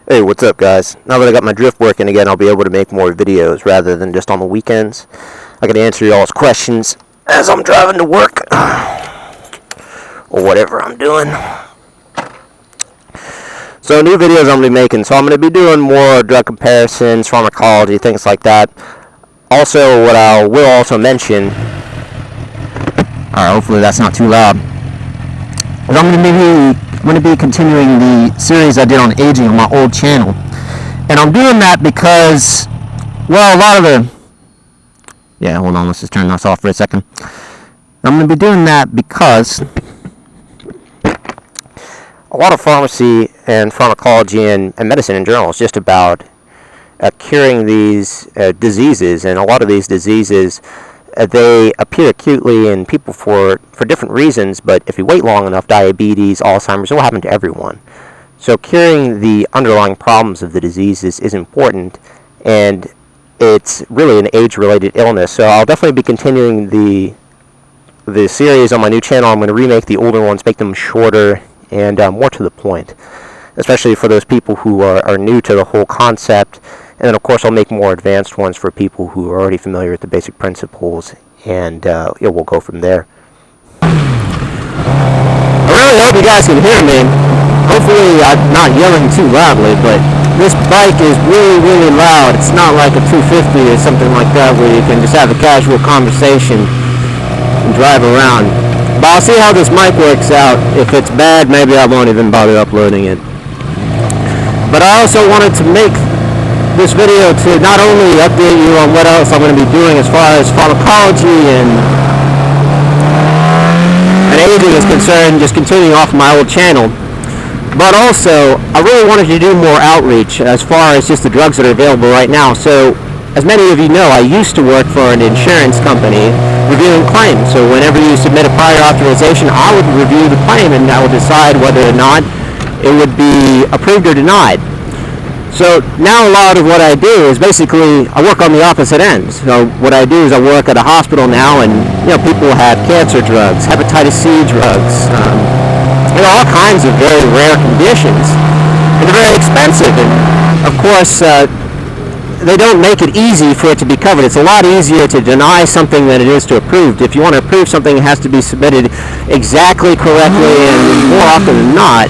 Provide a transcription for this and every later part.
Hey, what's up, guys? Now that I got my drift working again, I'll be able to make more videos rather than just on the weekends. I can answer y'all's questions as I'm driving to work or whatever I'm doing. So, new videos I'm going to be making. So, I'm going to be doing more drug comparisons, pharmacology, things like that. Also, what I will also mention, hopefully that's not too loud, is I'm going to be continuing the series I did on aging on my old channel. And I'm doing that because, well, a lot of the... Yeah, hold on, let's just turn this off for a second. I'm going to be doing that because a lot of pharmacy and pharmacology and medicine in general is just about curing these diseases. And a lot of these diseases, they appear acutely in people for different reasons, but if you wait long enough, diabetes, Alzheimer's, it will happen to everyone. So curing the underlying problems of the diseases is important, and it's really an age-related illness. So I'll definitely be continuing the series on my new channel. I'm going to remake the older ones, make them shorter and more to the point, especially for those people who are new to the whole concept. And then, of course, I'll make more advanced ones for people who are already familiar with the basic principles, and we'll go from there. I really hope you guys can hear me. Hopefully I'm not yelling too loudly, but this bike is really, really loud. It's not like a 250 or something like that where you can just have a casual conversation and drive around. But I'll see how this mic works out. If it's bad, maybe I won't even bother uploading it. But I also wanted to make this video to not only update you on what else I'm going to be doing as far as pharmacology and aging is concerned, just continuing off my old channel, but also I really wanted to do more outreach as far as just the drugs that are available right now. So, as many of you know, I used to work for an insurance company reviewing claims. So whenever you submit a prior authorization, I would review the claim and I would decide whether or not it would be approved or denied. So now a lot of what I do is basically I work on the opposite ends. So what I do is I work at a hospital now, and people have cancer drugs, hepatitis C drugs, all kinds of very rare conditions, and they're very expensive. And of course, they don't make it easy for it to be covered. It's a lot easier to deny something than it is to approve. If you want to approve something, it has to be submitted exactly correctly, and more often than not,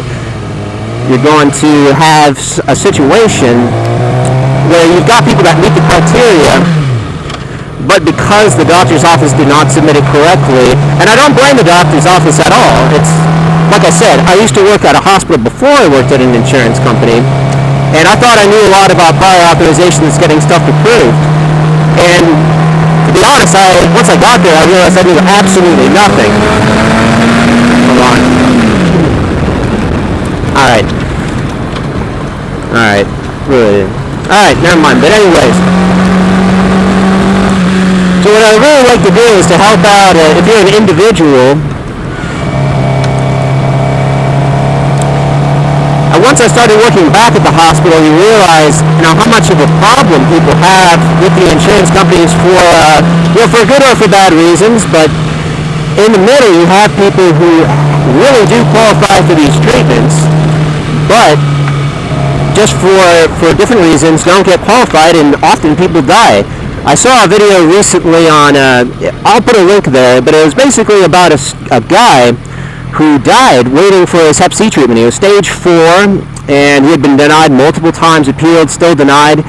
you're going to have a situation where you've got people that meet the criteria, but because the doctor's office did not submit it correctly, and I don't blame the doctor's office at all. It's, like I said, I used to work at a hospital before I worked at an insurance company, and I thought I knew a lot about prior authorizations, getting stuff approved. And to be honest, once I got there, I realized I knew absolutely nothing. Hold on. Alright, really. Alright, never mind. But anyways, so what I really like to do is to help out, if you're an individual. And once I started working back at the hospital, you realize how much of a problem people have with the insurance companies for good or for bad reasons. But in the middle, you have people who really do qualify for these treatments, but just for different reasons don't get qualified, and often people die. I saw a video recently on, I'll put a link there, but it was basically about a guy who died waiting for his hep C treatment. He was stage 4, and he had been denied multiple times, appealed, still denied.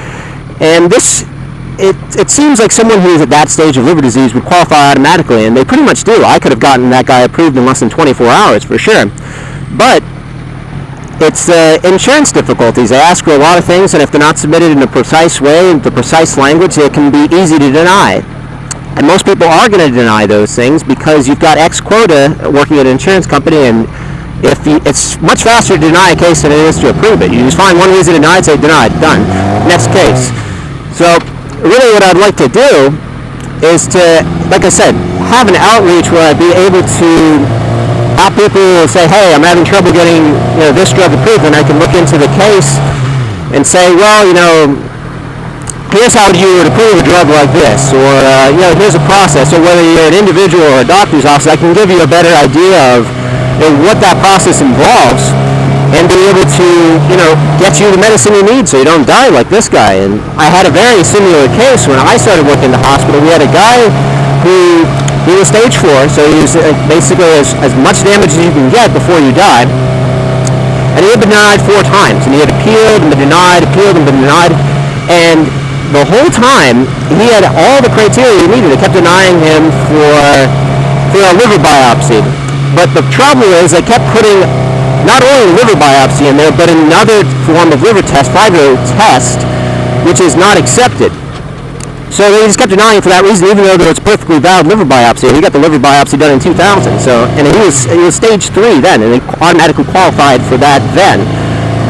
And it seems like someone who is at that stage of liver disease would qualify automatically, and they pretty much do. I could have gotten that guy approved in less than 24 hours for sure. But it's insurance difficulties. They ask for a lot of things, and if they're not submitted in a precise way, in the precise language, it can be easy to deny. And most people are going to deny those things because you've got X quota working at an insurance company, and it's much faster to deny a case than it is to approve it. You just find one reason to deny it, say denied, done, next case. So really what I'd like to do is to, like I said, have an outreach where I'd be able to help people say, hey, I'm having trouble getting this drug approved, and I can look into the case and say, well, here's how you would approve a drug like this, or here's a process. So whether you're an individual or a doctor's office, I can give you a better idea of what that process involves, and be able to, get you the medicine you need so you don't die like this guy. And I had a very similar case when I started working in the hospital. We had a guy who he was stage 4, so he was basically as much damage as you can get before you die. And he had been denied 4 times, and he had appealed and been denied, appealed and been denied, and the whole time he had all the criteria he needed. They kept denying him for a liver biopsy. But the trouble is they kept putting not only a liver biopsy in there, but another form of liver test, fibro test, which is not accepted. So they just kept denying for that reason, even though there was a perfectly valid liver biopsy. He got the liver biopsy done in 2000. So, and he was stage 3 then, and they automatically qualified for that then.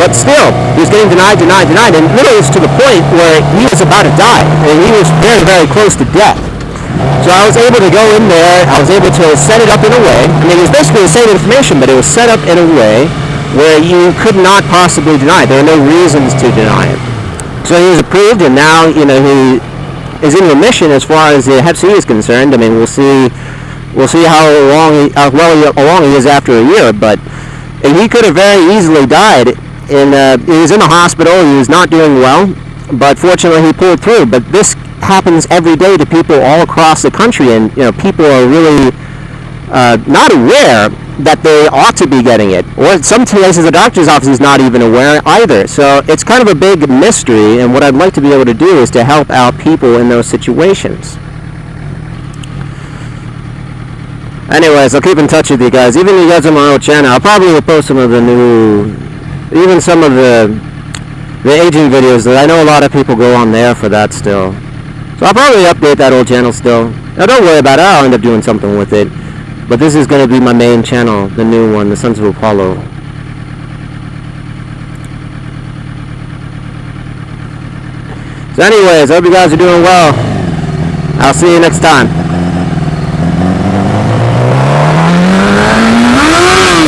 But still, he was getting denied, and literally was to the point where he was about to die, and he was very, very close to death. So I was able to go in there, I was able to set it up in a way, I mean, it was basically the same information, but it was set up in a way where you could not possibly deny it. There were no reasons to deny it. So he was approved, and now, he is in remission as far as the Hep C is concerned. I mean, we'll see how long he is after a year, but he could have very easily died. He was in the hospital, he was not doing well, but fortunately he pulled through. But this happens every day to people all across the country, and people are really not aware that they ought to be getting it, or some places the doctor's office is not even aware either. So it's kind of a big mystery, and what I'd like to be able to do is to help out people in those situations. Anyways, I'll keep in touch with you guys. Even you guys on my old channel, I'll probably post some of the some of the aging videos that I know a lot of people go on there for that still. So I'll probably update that old channel still. Now don't worry about it, I'll end up doing something with it. But this is going to be my main channel, the new one, the Sons of Apollo. So anyways, I hope you guys are doing well. I'll see you next time.